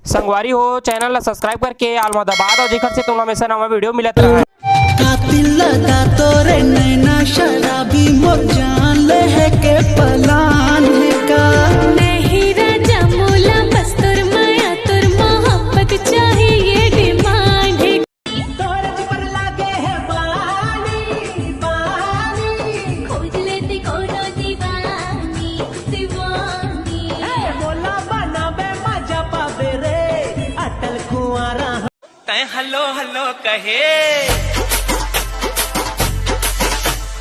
संगवारी हो चैनल ला सब्सक्राइब करके आलमा दबा दो जिखर से तुम हमेशा नवा वीडियो मिलत रहे। कातिल लगा तोरे नैना शराबी मोर जान ले है के पलान है का नहीं राजा मोला बस तुर माया तुर मोहब्बत चाहिए डिमांड है। तोरे पर लागे है पानी पानी खोज लेती कोनो दीवानी दीवानी मोला बनावे मजा पावे रे अटल कुंवारा तै हलो हलो कहे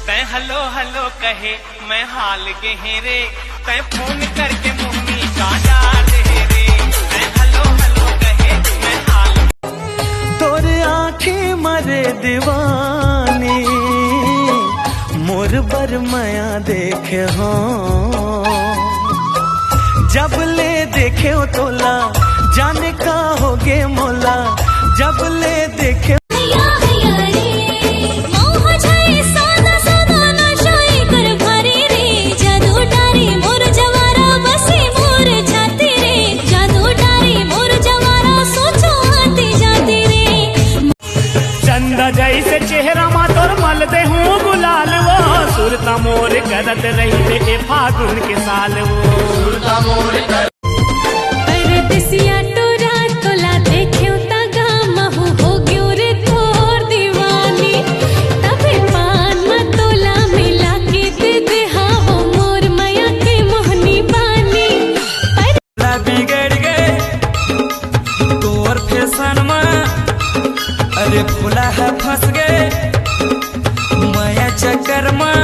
तै हलो हलो कहे मैं हाल गहरे तै फोन करके मम्मी का डाल रे तै हलो हलो कहे मैं हाल तोरे आँखें मरे दीवानी मोर बर माया देखे हो जब ले देखे हो तोला जाने का होगे मोला जब ले देखे जैसे चेहरा मा तोर मल दे हूँ गुलाल वो सुरता मोर करत रही थे फागुन के साल वो सुरता मोर कर परदेसिया तोरा तोला देखे तगा महू हो गयो रे तोर दीवानी तबे पान में तोला मिला के दे दे हाओ मोर माया के मोहनी बानी बिगड़ गए तोर फैशन में अरे फुला है फंस गए माया चक्कर में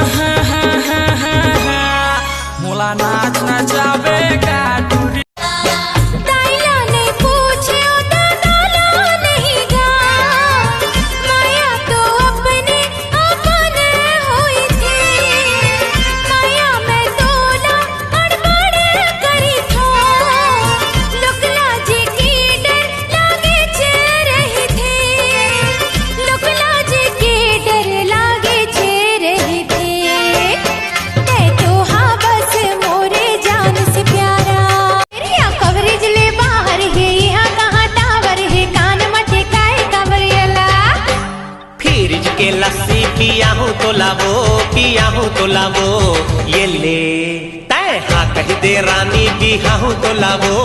मोला नाच नचावे का टूरी ताइला ने पूछे तो डाला नहीं गा माया तो अपने अपने होई थी माया में तोला अड़बड़ करी था लुकला जी की डर लागे छे रही थी लुकला जी की डर लागे छे रही थी ते तो हाँ बस मोरे जान से प्यारा यहाँ कवरेज ले बाहर है यहाँ कहाँ टावर है कान मटे काए कवरियला फ्रिज के लस्सी पिया हूँ तो लावो ये ले तय हाँ कह दे रानी पिया हूँ तो लावो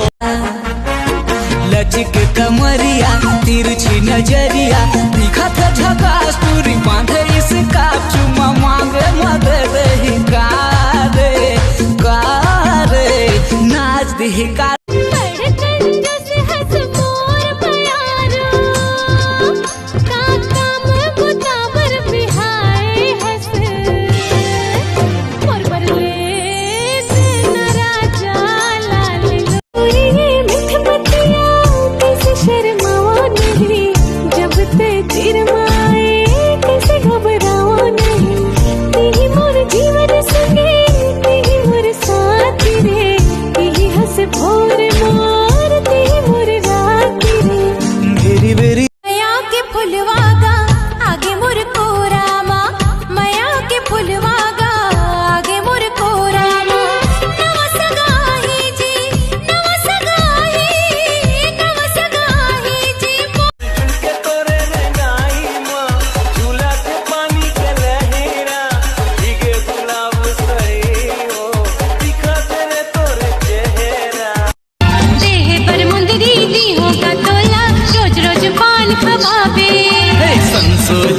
लचक कमरिया तिरछी नजरिया दिखा था झकास पूरी बांधे इसका चुमा मांगे मदद ही कारे नाच दी का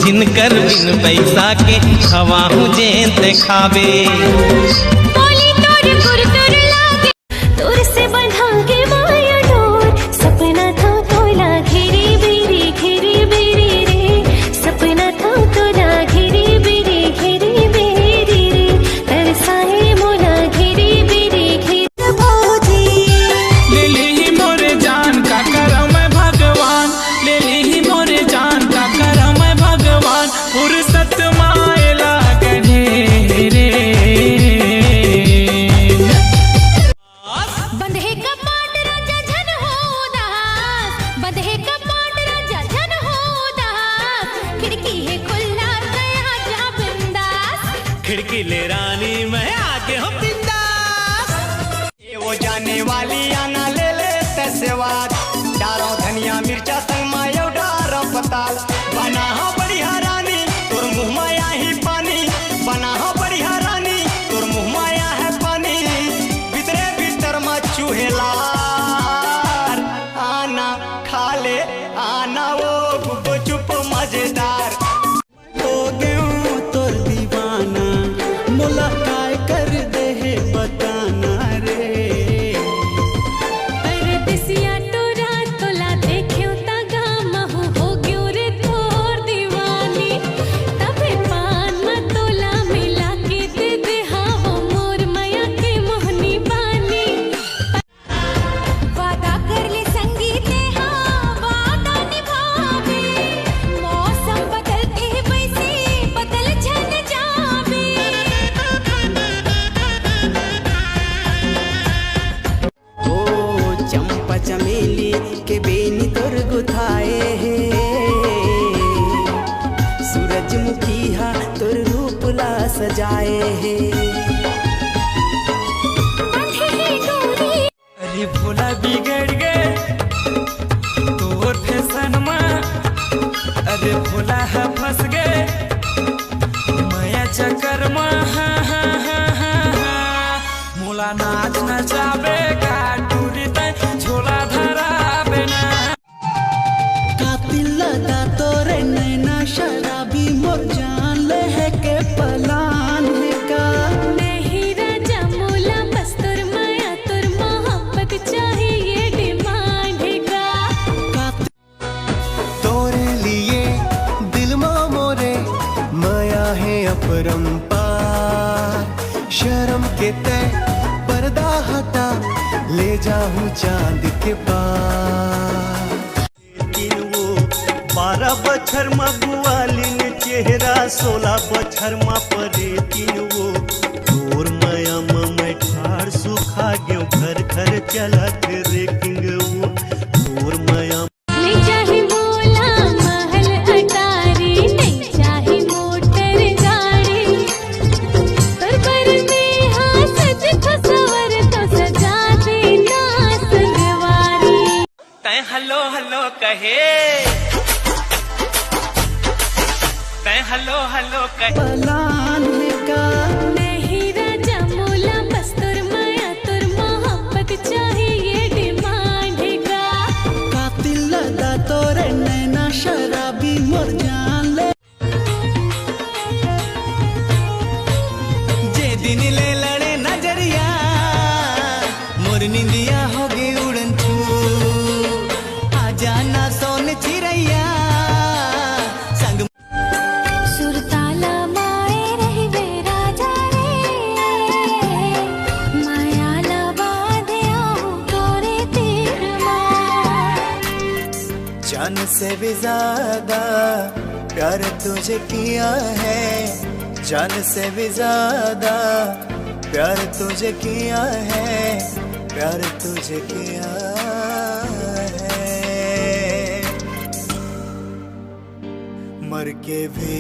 जिनकर बिन पैसा के खवा हूँ जेन खावे से बंधा के माया डोर सपना था तोला घेरी बेरी रे सपना था तोला घेरी बेरी रे तरसाए मोला घेरी बेरी भौजी ले ली मोरे जान का करम है भगवान ले ली मोरे जान का करम है भगवान फुर्सत मायला गढ़े रे बंधे कपाट राजा जन हो दास बंधे कपाट राजा जन हो दास खिड़की है खुला गया जा बिंदास खिड़की ले रानी मैं आगे हूँ बिंदास वो जाने वाली आना ले ले तैसे बात चमेली के बेनी तोर गुथाए हे सूरजमुखी हा तोर रूप ला सजाए हे अरे भोला बिगड़ गए तोर फैशन में, अरे भोला है फंस गए माया चक्कर में। मोला नाच नचाबे का टूरी तय झोला धराबे ना। कातिल लदा तोरे नैना शराबी मोर जान ले है के पलान है का नहीं राजा मोला बस तुर माया तुर मोहब्बत चाहिए डिमांड है का तोरे लिए दिल में मोरे माया है अपरंपार शर्म के तय पर्दा हटा ले जाऊं चांद के पार। लेकिन वो 12 बछर में बुआलिन चेहरा 16 बछर में परे तीन वो तोर माया में मैं ठाड़ सुखा गयो घर घर चलत रेकिंग वो तोर माया नहीं चाहे मोला महल अटारी नहीं चाहे मोटर गाड़ी पर में हाँ सज खसवर तो सजा देना संगवारी तय हलो हलो कहे, तय हलो हलो कहे पलान है का नहीं राजा मोला बस तुर माया तुर मोहब्बत चाहिए डिमांड है का कातिल लदा तोरे नैना शराबी मोर जान ले जे दिन ले लड़े नजरिया मोर निंदिया हो गई उड़न छू आ जाना सोन चिड़ैया संग सुरताला माए रही वे राजा रे मायाला बाधे आऊं तोरे तीर जान से भी ज्यादा प्यार तुझे किया है, जान से भी ज्यादा प्यार तुझे किया है, प्यार तुझे किया है। मर के भी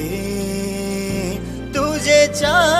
तुझे चाह